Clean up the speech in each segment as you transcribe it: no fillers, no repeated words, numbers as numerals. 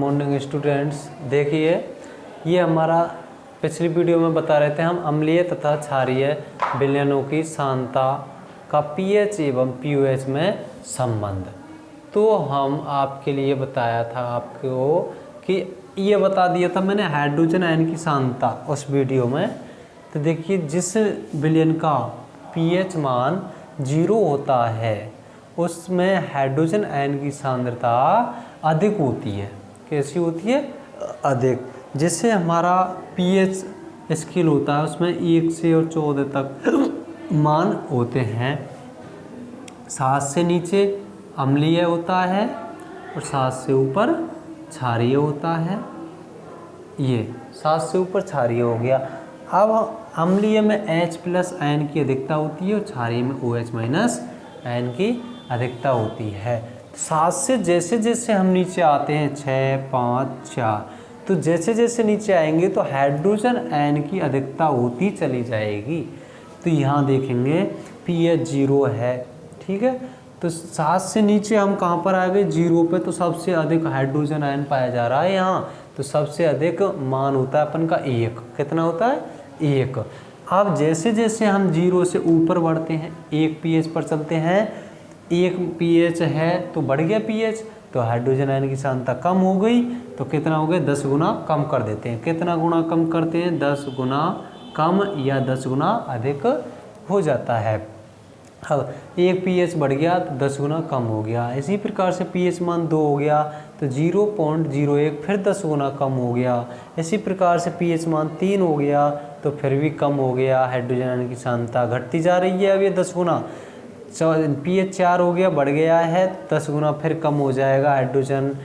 Morning students. देखिए, ये हमारा पिछली वीडियो में बता रहे थे हम अम्लीय तथा क्षारीय विलयनों की सांद्रता का पीएच एवं पीओएच में संबंध। तो हम आपके लिए बताया था आपको कि ये बता दिया था मैंने हाइड्रोजन आयन की सांद्रता उस वीडियो में। तो देखिए, जिस विलयन का पीएच मान 0 होता है उसमें हाइड्रोजन आयन की सांद्रता अधिक होती है। कैसी होती है? अधिक। जिससे हमारा पीएच स्केल होता है उसमें 1 से और 14 तक मान होते हैं। 7 से नीचे अम्लीय होता है और 7 से ऊपर क्षारीय होता है। ये 7 से ऊपर क्षारीय हो गया। अब अम्लीय में H+ आयन की अधिकता होती है और क्षारीय में OH- आयन की अधिकता होती है। 7 से जैसे जैसे हम नीचे आते हैं 6, 5, 4, तो जैसे जैसे नीचे आएंगे तो हाइड्रोजन आयन की अधिकता होती चली जाएगी। तो यहाँ देखेंगे पीएच 0 है, ठीक है। तो 7 से नीचे हम कहाँ पर आ गए? 0 पे। तो सबसे अधिक हाइड्रोजन आयन पाया जा रहा है यहाँ। तो सबसे अधिक मान होता है अपन का 1। कितना होता है? 1। अब जैसे जैसे हम 0 से ऊपर बढ़ते हैं 1 पीएच पर चलते हैं, 1 पीएच है तो बढ़ गया पीएच, तो हाइड्रोजन आयन की सांद्रता कम हो गई। तो कितना हो गया? 10 गुना कम कर देते हैं। कितना गुना कम करते हैं? 10 गुना कम या 10 गुना अधिक हो जाता है। अब 1 पीएच बढ़ गया तो 10 गुना कम हो गया। इसी प्रकार से पीएच मान 2 हो गया तो 0.01 फिर 10 गुना कम हो गया। इसी प्रकार से पीएच मान 3 हो गया तो फिर भी कम हो गया। हाइड्रोजन आयन की सांद्रता घटती जा रही है। अब ये 10 गुना। पीएच 4 हो गया, बढ़ गया है, 10 गुना फिर कम हो जाएगा। हाइड्रोजन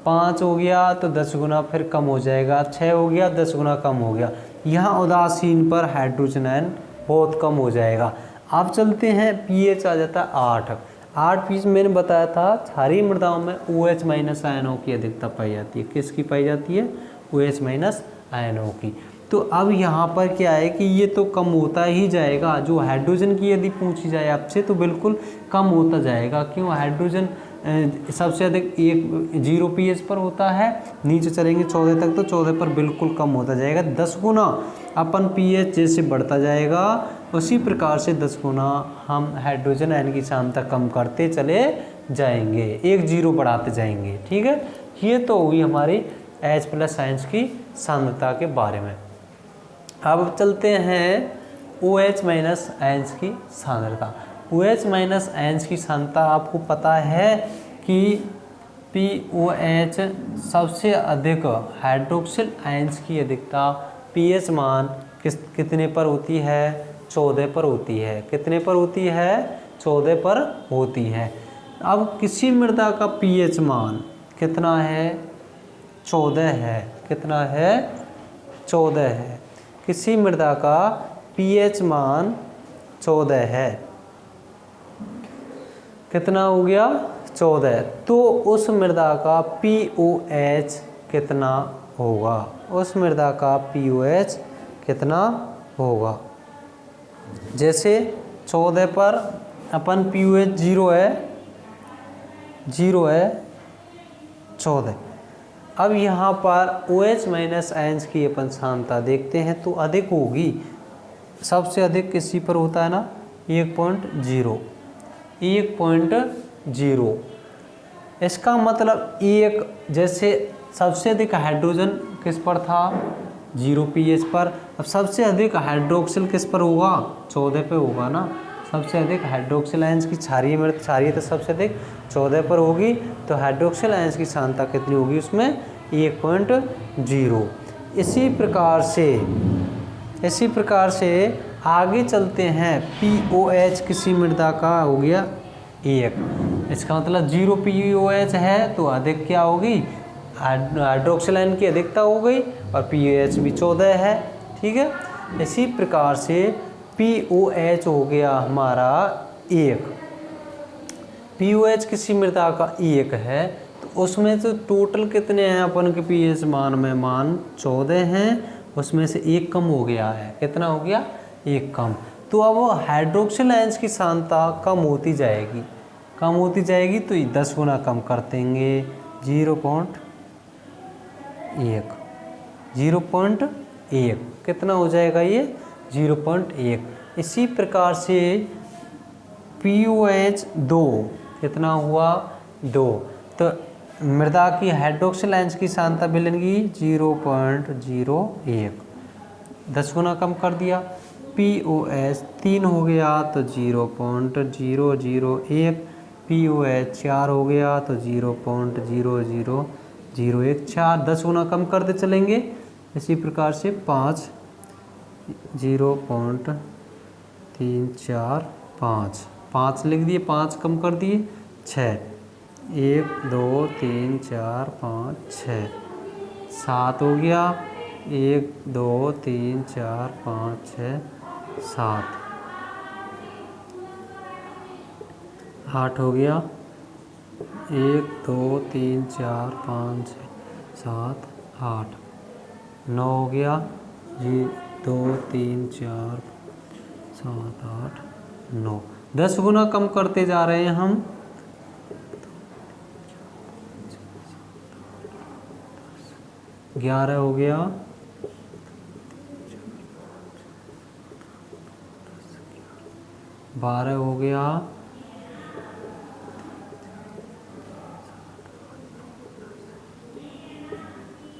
5 हो गया तो 10 गुना फिर कम हो जाएगा। 6 हो गया, 10 गुना कम हो गया। यहाँ उदासीन पर हाइड्रोजन आयन बहुत कम हो जाएगा। अब चलते हैं, पीएच आ जाता है 8। 8 पीएच मैंने बताया था क्षारीय मृदाओं में OH- आयनों की अधिकता पाई जाती है। किसकी पाई जाती है? OH- आयनों की। तो अब यहाँ पर क्या है कि ये तो कम होता ही जाएगा। जो हाइड्रोजन की यदि पूछी जाए आपसे तो बिल्कुल कम होता जाएगा। क्यों? हाइड्रोजन सबसे अधिक 0 पीएच पर होता है, नीचे चलेंगे 14 तक तो 14 पर बिल्कुल कम होता जाएगा। 10 गुना अपन पीएच जैसे बढ़ता जाएगा उसी प्रकार से 10 गुना हम हाइड्रोजन आयन की सांद्रता कम करते चले जाएंगे, 1 0 बढ़ाते जाएंगे, ठीक है। ये तो हुई हमारी H+ आयन्स की सांद्रता के बारे में। अब चलते हैं OH- आयन्स की सांद्रता। OH- आयन्स की सांद्रता आपको पता है कि POH सबसे अधिक हाइड्रोक्सिल आयन्स की अधिकता पीएच मान कितने पर होती है? 14 पर होती है। कितने पर होती है? 14 पर होती है। अब किसी मृदा का पीएच मान कितना है? 14 है। कितना है? 14 है। किसी मृदा का पीएच मान 14 है। कितना हो गया? 14। तो उस मृदा का पीओएच कितना होगा? उस मृदा का पीओएच कितना होगा? जैसे 14 पर अपन पीओएच 0 है, 0 है 14। अब यहाँ पर OH- आयन्स की अपन सांद्रता देखते हैं तो अधिक होगी। सबसे अधिक किसी पर होता है ना? 1.0। 1.0। इसका मतलब एक, जैसे सबसे अधिक हाइड्रोजन किस पर था? 0 पीएच पर। अब सबसे अधिक हाइड्रोक्सिल किस पर होगा? 14 पे होगा ना। सबसे अधिक हाइड्रोक्सिल आयन्स की क्षारीय तो सबसे अधिक 14 पर होगी। तो हाइड्रोक्सिल आयन्स की सांद्रता कितनी होगी उसमें? 1.0। इसी प्रकार से आगे चलते हैं। पीओएच किसी मृदा का हो गया 1। इसका मतलब 0 पीओएच है तो अधिक क्या होगी? हाइड्रोक्सिल आयन की अधिकता हो गई और पीओएच भी 14 है, ठीक है। इसी प्रकार से पीओएच हो गया हमारा 1। पीओएच किसी मृदा का 1 है तो उसमें से टोटल कितने हैं अपन के पीएच मान में? मान 14 हैं, उसमें से 1 कम हो गया है। कितना हो गया? 1 कम। तो अब हाइड्रोक्सिल आयन्स की सांद्रता कम होती जाएगी, कम होती जाएगी तो 10 गुना कम कर देंगे। 0.1, 0.1 कितना हो जाएगा ये 0.1। इसी प्रकार से POH 2 कितना हुआ 2। तो मृदा की हाइड्रोक्सिल आयंस की सांद्रता विलयन की 0.01, 10 गुना कम कर दिया। POH 3 हो गया तो 0.001, POH 4 हो गया तो 0.00001, 4 10 गुना कम करते चलेंगे। इसी प्रकार से 5, 0.345, 5 लिख दिए, 5 कम कर दिए 6, 1 2 3 4 5 6, 7 हो गया, 1 2 3 4 5 6 7, 8 हो गया, 1 2 3 4 5 6 7 8, 9 हो गया, 2 3 4 7 8 9, 10 गुना कम करते जा रहे हैं हम। 11 हो गया, 12 हो गया,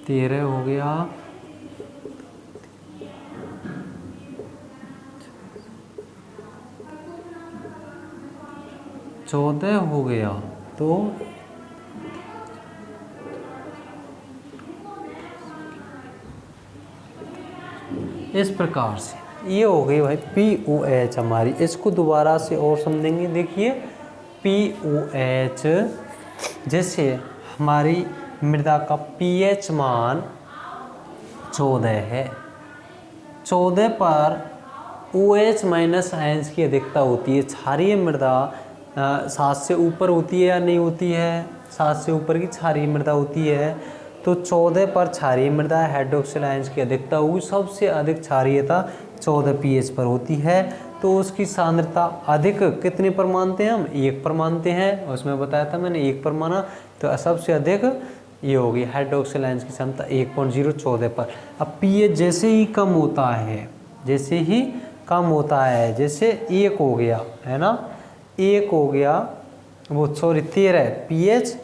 13 हो गया, 14 हो गया। तो इस प्रकार से ये हो गई भाई POH हमारी। इसको दोबारा से और समझेंगे। देखिए POH, जैसे हमारी मृदा का pH मान 14 है, 14 पर OH माइनस आयंस की अधिकता होती है। क्षारीय मृदा 7 से ऊपर होती है या नहीं होती है? 7 से ऊपर की क्षारीय मृदा होती है। तो 14 पर क्षारीय मृदा हाइड्रोक्सिल आयंस की अधिकता हुई, सबसे अधिक क्षारीयता 14 pH पर होती है। तो उसकी सांद्रता अधिक कितने पर मानते हैं हम? 1 पर मानते हैं। उसमें बताया था मैंने 1 पर माना। तो सबसे अधिक ये होगी हाइड्रोक्सिल आयंस की सांद्रता 1.014 पर। अब pH जैसे ही कम होता है, जैसे ही कम होता है, जैसे 1 हो गया है ना, 1 हो गया, वो सॉरी 13, pH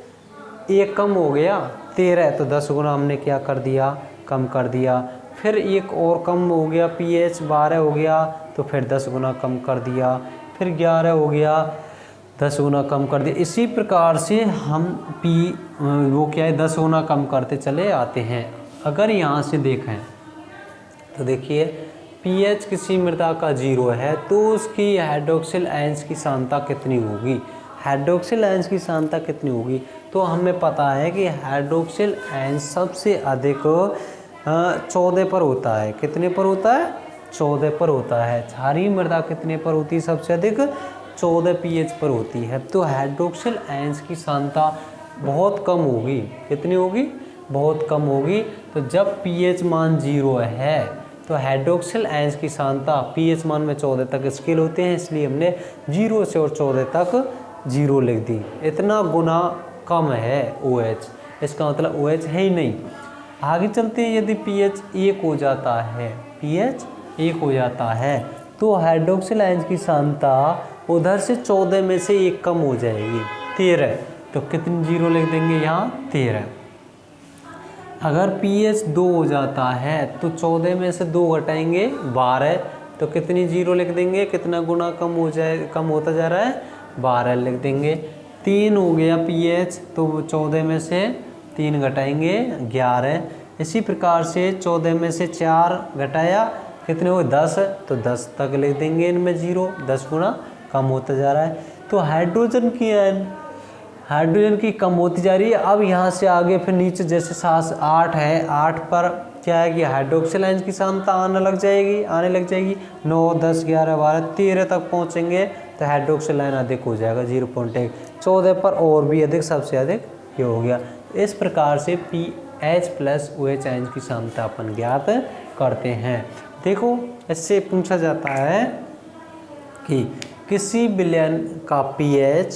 1 कम हो गया 13, तो 10 गुना हमने क्या कर दिया? कम कर दिया। फिर 1 और कम हो गया, pH 12 हो गया, तो फिर 10 गुना कम कर दिया। फिर 11 हो गया, 10 गुना कम कर दिया। इसी प्रकार से हम वो क्या है 10 गुना कम करते चले आते हैं। अगर यहाँ से देखें तो देखिए pH किसी मृदा का 0 है तो उसकी हाइड्रोक्सिल आयंस की सांद्रता कितनी होगी? हाइड्रोक्सिल आयंस की सांद्रता कितनी होगी? तो हमें पता है कि हाइड्रोक्सिल आयंस सबसे अधिक 14 पर होता है। कितने पर होता है? 14 पर होता है। क्षारीय मृदा कितने पर होती है? सबसे अधिक 14 pH पर होती है। तो हाइड्रोक्सिल आयंस की सांद्रता बहुत कम होगी। कितनी होगी? बहुत कम होगी। तो जब pH मान 0 है तो हाइड्रोक्सिल आयंस की सांद्रता pH मान में 14 तक स्केल होते हैं, इसलिए हमने 0 से और 14 तक 0 लिख दी। इतना गुना कम है OH, इसका मतलब OH है ही नहीं। आगे चलते हैं। यदि pH 1 हो जाता है, pH 1 हो जाता है तो हाइड्रोक्सिल आयंस की सांद्रता उधर से 14 में से 1 कम हो जाएगी, 13। तो कितनी 0 लिख देंगे यहाँ? 13। अगर pH 2 हो जाता है तो 14 में से 2 घटाएंगे 12, तो कितनी 0 लिख देंगे? कितना गुना कम हो जाए, कम होता जा रहा है? 12 लिख देंगे। 3 हो गया pH, तो 14 में से 3 घटाएंगे 11। इसी प्रकार से 14 में से 4 घटाया, कितने हुए? 10, तो 10 तक लिख देंगे इनमें 0, 10 गुना कम होता जा रहा है। तो हाइड्रोजन की कम होती जा रही है। अब यहाँ से आगे फिर नीचे जैसे 8 है, 8 पर क्या है कि हाइड्रोक्सिल आयंस की सांद्रता आने लग जाएगी 9, 10, 11, 12, 13 तक पहुँचेंगे तो हाइड्रोक्सिल आयन अधिक हो जाएगा 0.1। 14 पर और भी अधिक, सबसे अधिक ये हो गया। इस प्रकार से pH प्लस OH आयंस की सांद्रता अपन ज्ञात करते हैं। देखो इससे पूछा जाता है कि किसी विलयन का pH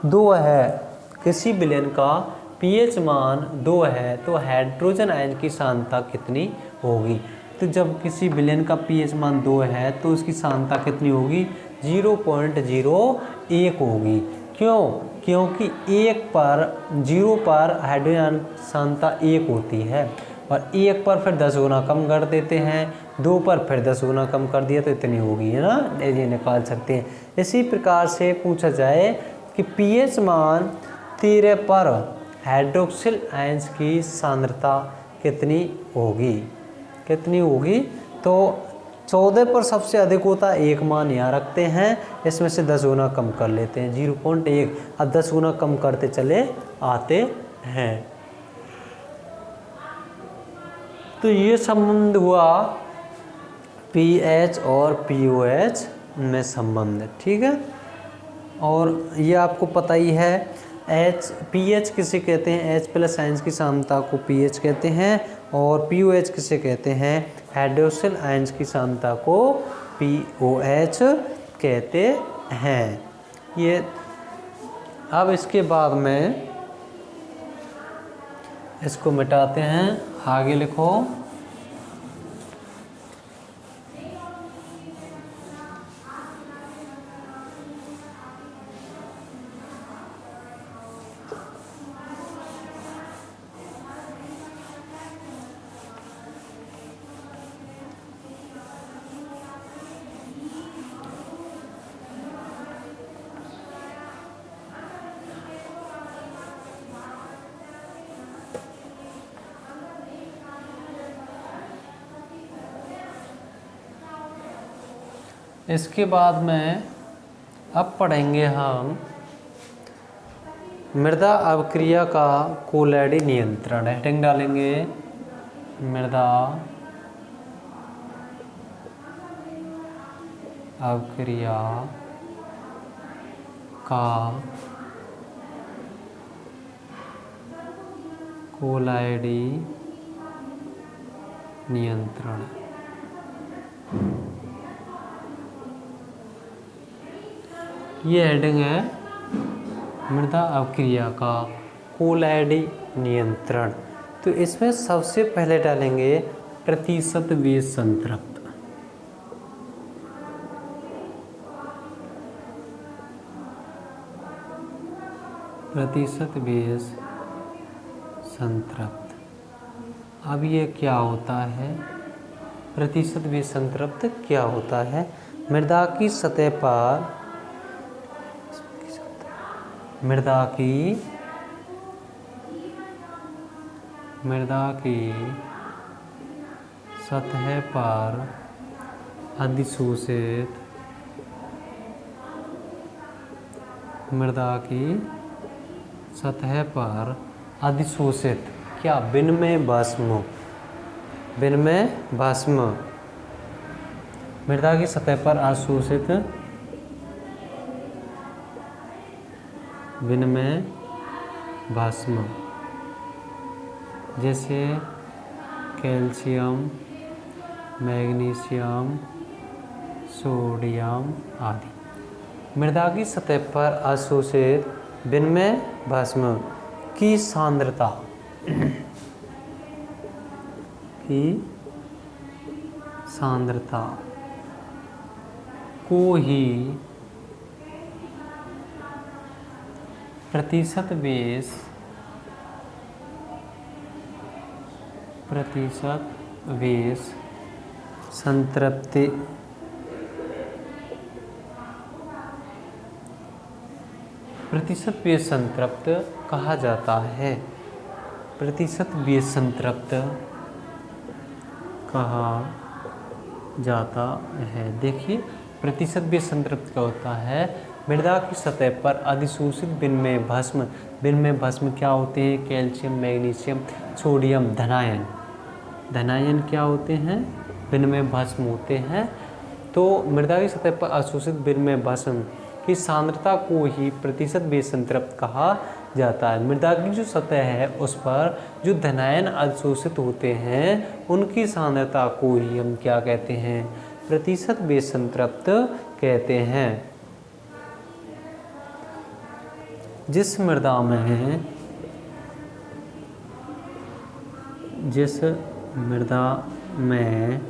2 है, किसी विलयन का पीएच मान 2 है तो हाइड्रोजन आयन की सांद्रता कितनी होगी। तो जब किसी विलयन का पीएच मान 2 है तो उसकी सांद्रता कितनी होगी, 0.01 होगी। क्यों? क्योंकि 0 पर हाइड्रोजन सांद्रता 1 होती है और 1 पर फिर 10 गुना कम कर देते हैं, 2 पर फिर 10 गुना कम कर दिया तो इतनी होगी, है ना, ये निकाल सकते हैं। इसी प्रकार से पूछा जाए कि पीएच मान 13 पर हाइड्रोक्सिल आयंस की सांद्रता कितनी होगी, कितनी होगी। तो 14 पर सबसे अधिक होता है, एक मान यहाँ रखते हैं, इसमें से 10 गुना कम कर लेते हैं, 0.1। अब 10 गुना कम करते चले आते हैं। तो ये संबंध हुआ पीएच और पीओएच में संबंध, ठीक है। और ये आपको पता ही है, पीएच किसे कहते हैं, H प्लस आयंस की सांद्रता को पीएच कहते हैं, और पीओएच किसे कहते हैं, हाइड्रोक्सिल आयंस की सांद्रता को पीओएच कहते हैं। ये अब इसके बाद में इसको मिटाते हैं, आगे लिखो। इसके बाद में अब पढ़ेंगे हम मृदा अवक्रिया का कोलैडी नियंत्रण। हेडिंग डालेंगे मृदा अवक्रिया का कोलैडी नियंत्रण। ये हेडिंग है मृदा अवक्रिया का कोलैडी नियंत्रण। तो इसमें सबसे पहले डालेंगे प्रतिशत वेश संतृप्त। प्रतिशत वेश संतृप्त। अब ये क्या होता है, प्रतिशत वेश संतृप्त क्या होता है? मृदा की सतह पर मृदा की सतह पर अधिशोषित क्या विनिमय भस्म मृदा की सतह पर अशोषित विनिमय भस्म, जैसे कैल्शियम, मैग्नीशियम, सोडियम आदि। मृदा की सतह पर अशोषित विनिमय भस्म की सांद्रता को ही प्रतिशत वेश संतृप्ति संतृप्त कहा जाता है। प्रतिशत वेश संतृप्त कहा जाता है। देखिए प्रतिशत वेश संतृप्त क्या होता है, मृदा की सतह पर अधिशोषित विनिमय भस्म क्या होते हैं, कैल्शियम, मैग्नीशियम, सोडियम, धनायन क्या होते हैं, विनिमय भस्म होते हैं। तो मृदा की सतह पर अशोषित विनिमय भस्म की सांद्रता को ही प्रतिशत वेश संतृप्त कहा जाता है। मृदा की जो सतह है उस पर जो धनायन अवशोषित होते हैं उनकी सांद्रता को ही हम क्या कहते हैं, प्रतिशत वेश संतृप्त कहते हैं। जिस मृदा में जिस मृदा में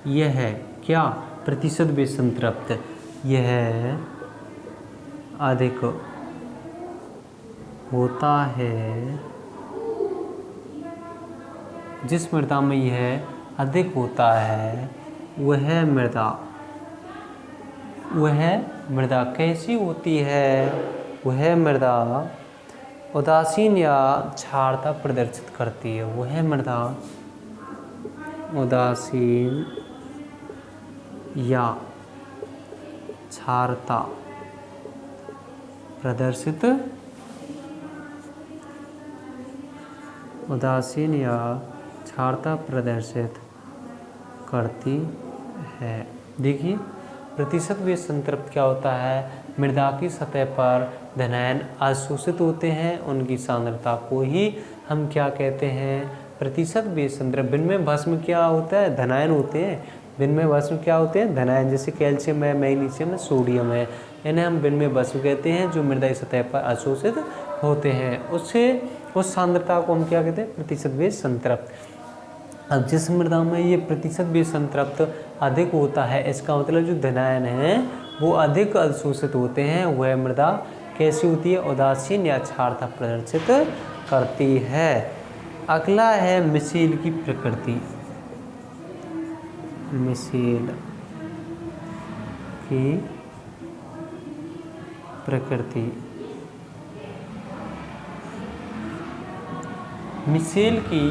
यह क्या प्रतिशत भी संतृप्त, यह अधिक होता है, जिस मृदा में यह अधिक होता है वह मृदा कैसी होती है? वह मृदा उदासीन या क्षारता प्रदर्शित करती है। वह मृदा उदासीन या क्षारता प्रदर्शित करती है। देखिए प्रतिशत भी संतृप्त क्या होता है? मृदा की सतह पर धनायन अवशोषित होते हैं, उनकी सांद्रता को ही हम क्या कहते हैं? प्रतिशत भी संतृप्त। विनिमय भस्म क्या होता है? धनायन होते हैं। विनिमय भस्म क्या होते हैं? धनायन। जैसे कैल्शियम है, मैग्नीशियम है, सोडियम है, इन्हें हम विनिमय भस्म कहते हैं, जो मृदा की सतह पर अवशोषित होते हैं। उस सांद्रता को हम क्या कहते हैं? प्रतिशत भी संतृप्त। अब जिस मृदा में ये प्रतिशत भी संतृप्त अधिक होता है, इसका मतलब जो धनायन है वो अधिक अवशोषित होते हैं, वह मृदा कैसी होती है? उदासीन या क्षारता प्रदर्शित करती है। अगला है मिसेल की प्रकृति। मिसेल की प्रकृति। मिसेल की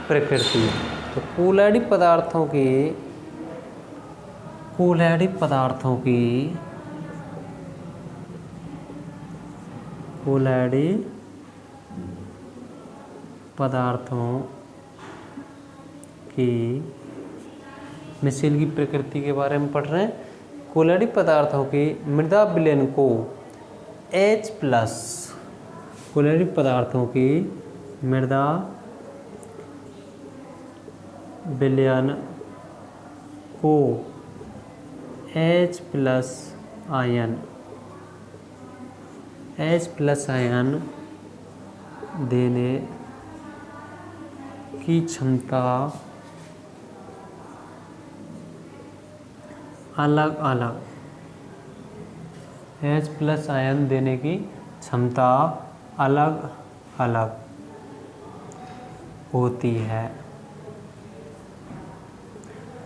प्रकृति तो कोलैडी पदार्थों की मिसेल की प्रकृति के बारे में पढ़ रहे हैं। कोलैडी पदार्थों की मृदा विलयन को H+, कोलैडी पदार्थों की मृदा विलयन को H+ आयन देने की क्षमता अलग अलग H+ आयन देने की क्षमता अलग अलग होती है।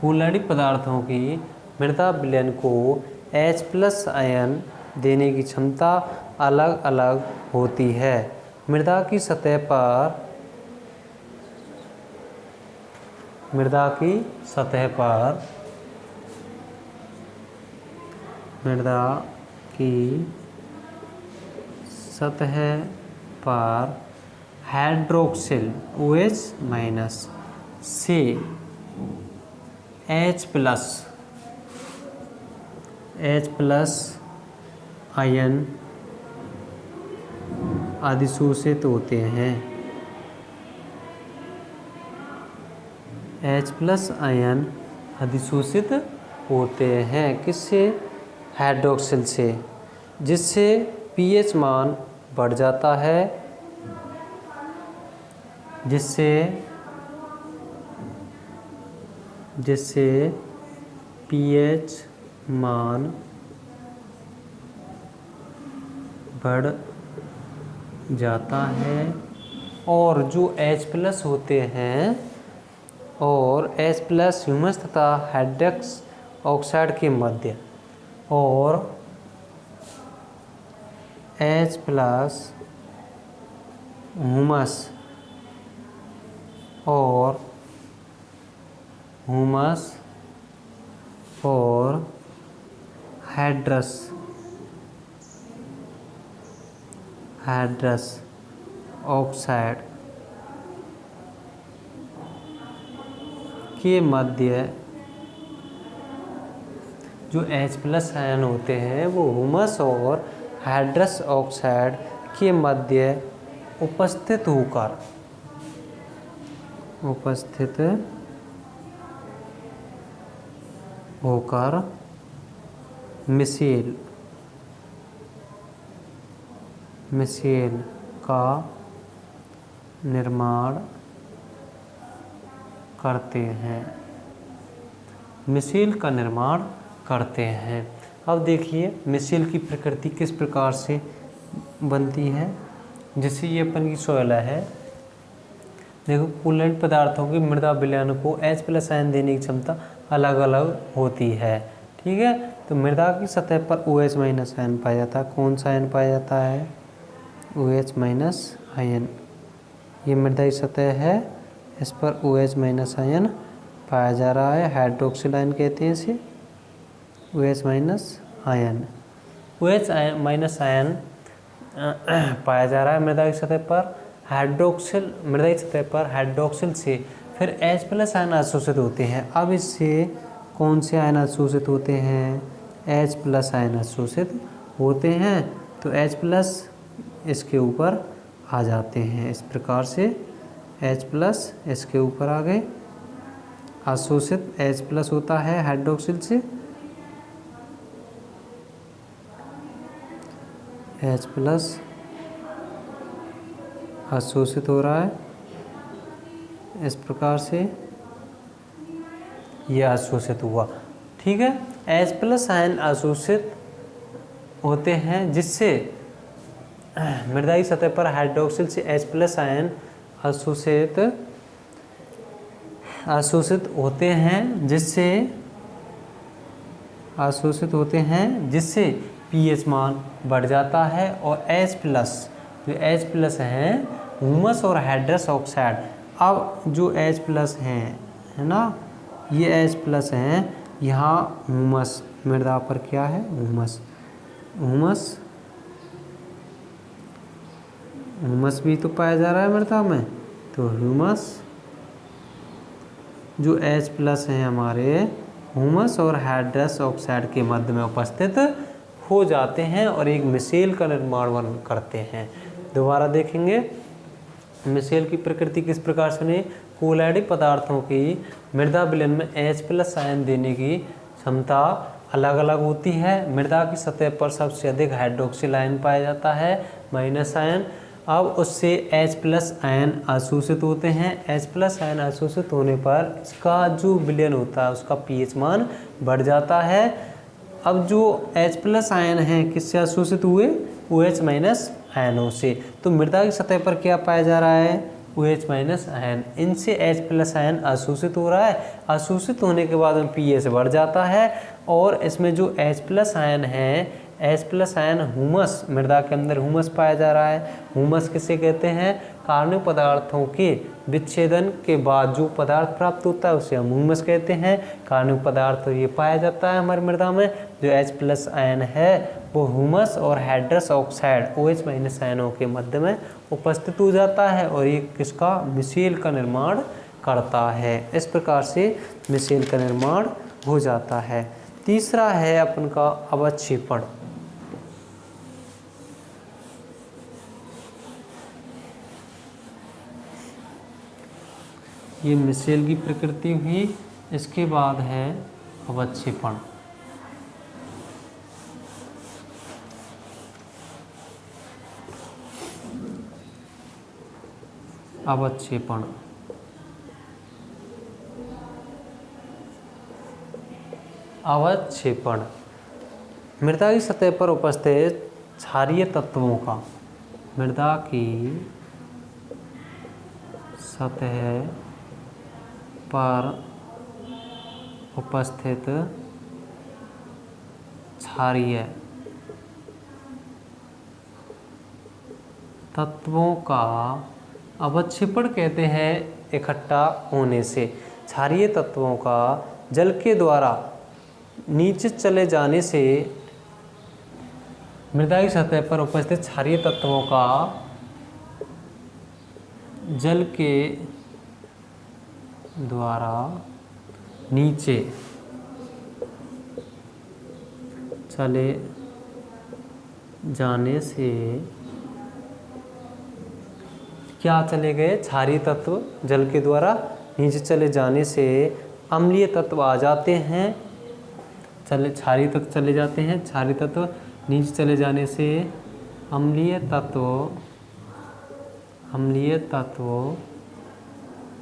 कोलैडी पदार्थों की मृदा विलयन को H+ आयन देने की क्षमता अलग अलग होती है। मृदा की सतह पर हाइड्रोक्सिल OH- से H+ आयन अधिशोषित होते हैं। H+ आयन अधिशोषित होते हैं किससे? हाइड्रोक्सिल से, जिससे pH मान बढ़ जाता है, जिससे pH मान बढ़ जाता है। और जो H+ होते हैं और H+ ह्यूमस तथा हाइड्रॉक्स ऑक्साइड के मध्य और H+ ह्यूमस और हाइड्रस ऑक्साइड के मध्य जो H+ आयन होते हैं वो ह्यूमस और हाइड्रस ऑक्साइड के मध्य उपस्थित होकर मिसेल का निर्माण करते हैं, मिसेल का निर्माण करते हैं। अब देखिए मिसेल की प्रकृति किस प्रकार से बनती है। जैसे ये अपन की सॉइल है, देखो कूलेंट पदार्थों की मृदा विलयन को H+ आयन देने की क्षमता अलग अलग होती है। ठीक है, तो मृदा की सतह पर OH- आयन पाया जाता है। कौन सा आयन पाया जाता है? OH- ion. ये मृदा की सतह है, इस पर OH- आयन पाया जा रहा है। हाइड्रोक्सिल आयन कहते हैं इसे, OH- आयन। OH- आयन पाया जा रहा है मृदा की सतह पर। मृदा की सतह पर हाइड्रोक्सिल से फिर H+ आयन अवशोषित होते हैं। अब इससे कौन से आयन अवशोषित होते हैं? H+ आयन अवशोषित होते हैं। तो H+ इसके ऊपर आ जाते हैं। इस प्रकार से H+ इसके ऊपर आ गए, अवशोषित H+ होता है हाइड्रोक्सिल से, H+ अवशोषित हो रहा है। इस प्रकार से यह अवशोषित हुआ। ठीक है, H+ आयन अवशोषित होते हैं, जिससे मृदा की सतह पर हाइड्रोक्सिल से H+ आयन अवशोषित जिससे pH मान बढ़ जाता है। और जो H+ हैं ह्यूमस और हाइड्रस ऑक्साइड। अब जो H+ हैं, है ना, ये H+ हैं, यहाँ ह्यूमस मृदा पर क्या है? ह्यूमस भी तो पाया जा रहा है मृदा में। तो ह्यूमस जो H+ हैं हमारे ह्यूमस और हाइड्रस ऑक्साइड के मध्य में उपस्थित हो जाते हैं और एक मिसेल का निर्माण करते हैं। दोबारा देखेंगे मिसेल की प्रकृति किस प्रकार से नहीं। कोलॉइडी पदार्थों की मृदा विलयन में H+ आयन देने की क्षमता अलग अलग होती है। मृदा की सतह पर सबसे अधिक हाइड्रोक्सिल आयन पाया जाता है, माइनस आयन। अब उससे H+ आयन अवशोषित होते हैं। H+ आयन अवशोषित होने पर इसका जो विलयन होता है उसका pH मान बढ़ जाता है। अब जो H+ आयन हैं किससे अवशोषित हुए? OH- आयनों से। तो मृदा की सतह पर क्या पाया जा रहा है? OH- ion. इनसे H+ आयन अवशोषित हो रहा है। अवशोषित होने के बाद में pH बढ़ जाता है और इसमें जो H+ आयन है, H+ आयन ह्यूमस, मृदा के अंदर ह्यूमस पाया जा रहा है। ह्यूमस किसे कहते हैं? कार्बनिक पदार्थों के विच्छेदन के बाद जो पदार्थ प्राप्त होता है उसे हम ह्यूमस कहते हैं। कार्बनिक पदार्थ ये पाया जाता है हमारी मृदा में। जो H+ आयन है वो ह्यूमस और हाइड्रस ऑक्साइड OH- आयनों के मध्य में उपस्थित हो जाता है और ये किसका? मिसेल का निर्माण करता है। इस प्रकार से मिसेल का निर्माण हो जाता है। तीसरा है अपन का अवक्षेपण। ये मिसेल की प्रकृति हुई। इसके बाद है अवक्षेपण। अवक्षेपण अवक्षेपण मृदा की सतह पर उपस्थित क्षारीय तत्वों का मृदा की सतह पर उपस्थित क्षारीय तत्वों का अवक्षेपण कहते हैं। इकट्ठा होने से क्षारीय तत्वों का जल के द्वारा नीचे चले जाने से मृदा की सतह पर उपस्थित क्षारीय तत्वों का जल के द्वारा नीचे चले जाने से क्या चले गए? क्षारीय तत्व जल के द्वारा नीचे चले जाने से अम्लीय तत्व आ जाते हैं। क्षारीय तत्व चले जाते हैं। क्षारीय तत्व नीचे चले जाने से अम्लीय तत्व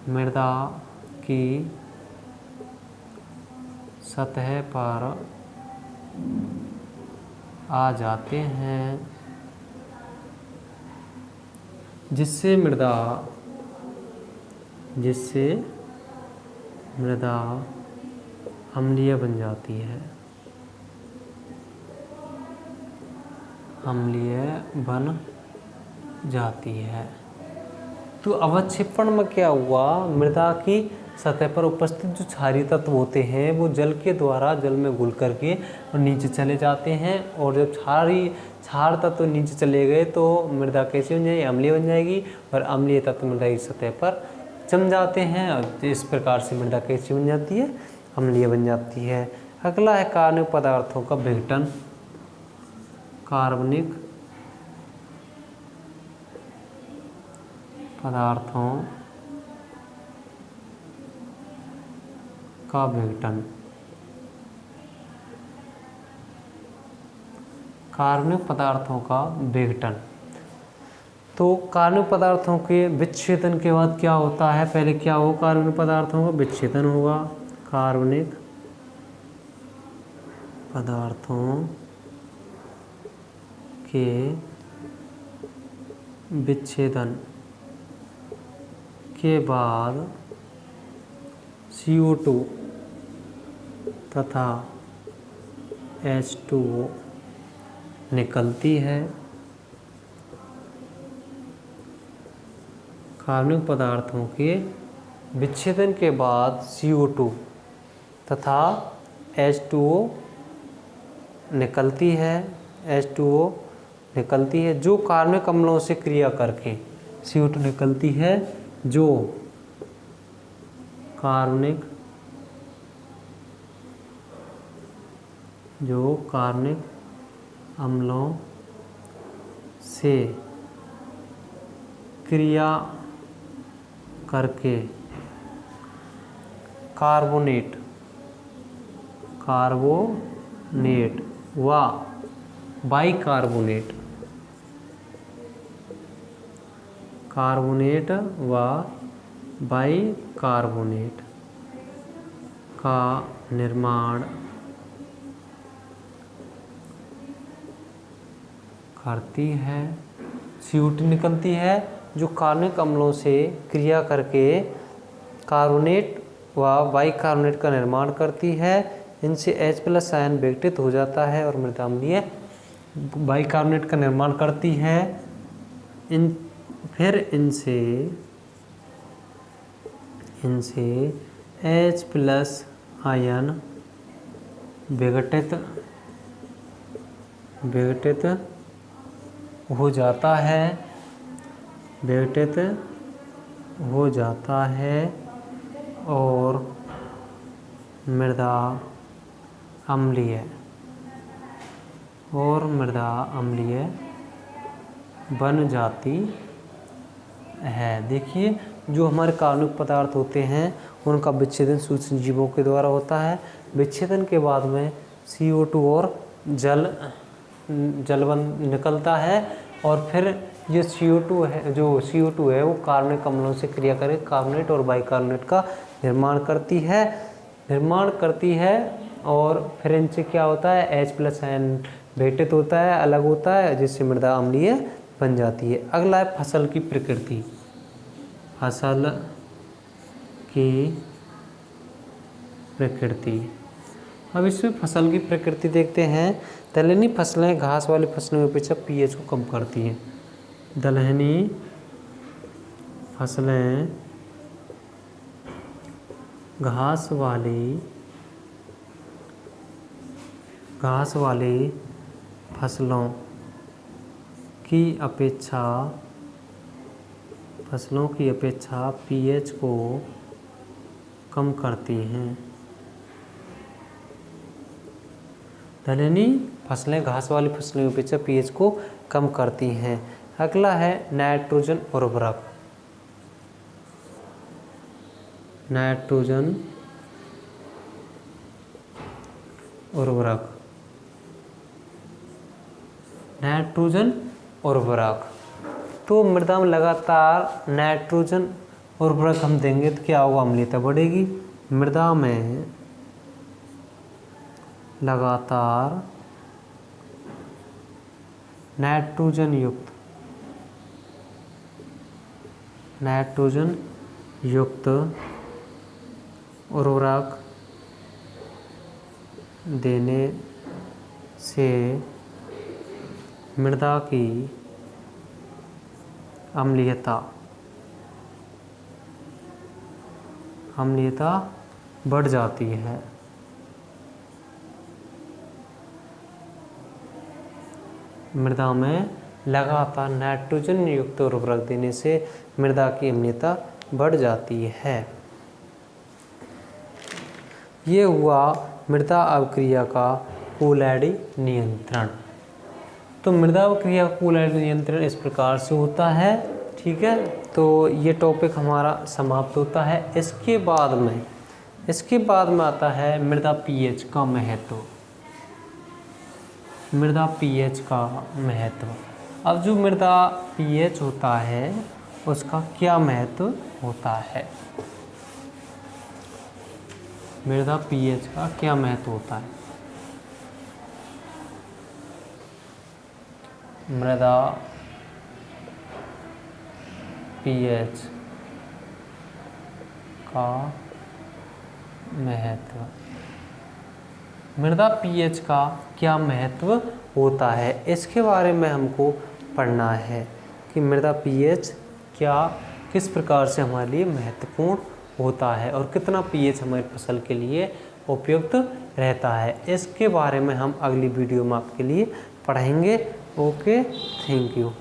मृदा की सतह पर आ जाते हैं, जिससे मृदा अम्लीय बन जाती है, तो अवक्षेपण में क्या हुआ, मृदा की सतह पर उपस्थित जो क्षारीय तत्व होते हैं वो जल के द्वारा जल में घुल करके और नीचे चले जाते हैं, और जब क्षार तत्व नीचे चले गए तो मृदा कैसे बन जाएगी, अम्लीय बन जाएगी, और अम्लीय तत्व मृदा की सतह पर जम जाते हैं, और इस प्रकार से मृदा कैसी बन जाती है, अम्लीय बन जाती है। अगला है कार्बनिक पदार्थों का विघटन। कार्बनिक पदार्थों का विघटन। कार्बनिक पदार्थों का विघटन, तो कार्बनिक पदार्थों के विच्छेदन के बाद क्या होता है, पहले क्या हो, कार्बनिक पदार्थों का विच्छेदन होगा। कार्बनिक पदार्थों के विच्छेदन के बाद CO2 तथा H2O निकलती है। कार्बनिक पदार्थों के विच्छेदन के बाद CO2 तथा H2O निकलती है, जो कार्बनिक अम्लों से क्रिया करके CO2 निकलती है, जो कार्बनिक अम्लों से क्रिया करके कार्बोनेट व बाइकार्बोनेट का निर्माण करती है। CO2 निकलती है जो कार्बनिक अम्लों से क्रिया करके कार्बोनेट व बाइकार्बोनेट का निर्माण करती है। इनसे H+ आयन विघटित हो जाता है और मृदा अम्लीय बाइकार्बोनेट का निर्माण करती है। फिर इनसे H+ आयन विघटित हो जाता है और मृदा अम्लीय बन जाती है। देखिए, जो हमारे कार्बनिक पदार्थ होते हैं उनका विच्छेदन सूक्ष्म जीवों के द्वारा होता है। विच्छेदन के बाद में CO2 और जल निकलता है, और फिर ये CO2 है वो कार्बनिक अम्लों से क्रिया करके कार्बोनेट और बाइकार्बोनेट का निर्माण करती है और फिर इनसे क्या होता है, H+ आयन विघटित होता है, अलग होता है, जिससे मृदा अम्लीय बन जाती है। अगला है फसल की प्रकृति। अब इसमें फसल की प्रकृति देखते हैं। दलहनी फसलें घास वाली फसलों की अपेक्षा pH को कम करती हैं। दलहनी फसलें घास वाली फसलों की अपेक्षा pH को कम करती हैं। दलहनी फसलें घास वाली फसलों की अपेक्षा pH को कम करती हैं। अगला है नाइट्रोजन उर्वरक। नाइट्रोजन उर्वरक, तो मृदा में लगातार नाइट्रोजन उर्वरक हम देंगे तो क्या होगा, अम्लीयता बढ़ेगी। मृदा में लगातार नाइट्रोजन युक्त उर्वरक देने से मृदा की अम्लीयता बढ़ जाती है। मृदा में लगातार नाइट्रोजन युक्त उर्वरक देने से मृदा की अम्लीयता बढ़ जाती है। ये हुआ मृदा अवक्रिया का कोलैडी नियंत्रण। तो मृदा अवक्रिया का कोलैडी नियंत्रण इस प्रकार से होता है, ठीक है। तो ये टॉपिक हमारा समाप्त होता है। इसके बाद में आता है मृदा पीएच का महत्व। मृदा पीएच का महत्व, अब जो मृदा पीएच होता है उसका क्या महत्व होता है, मृदा पीएच का क्या महत्व होता है। मृदा पीएच का महत्व, मृदा पीएच का क्या महत्व होता है, इसके बारे में हमको पढ़ना है कि मृदा पीएच किस प्रकार से हमारे लिए महत्वपूर्ण होता है और कितना पीएच हमारी फसल के लिए उपयुक्त रहता है। इसके बारे में हम अगली वीडियो में आपके लिए पढ़ेंगे। Okay, thank you.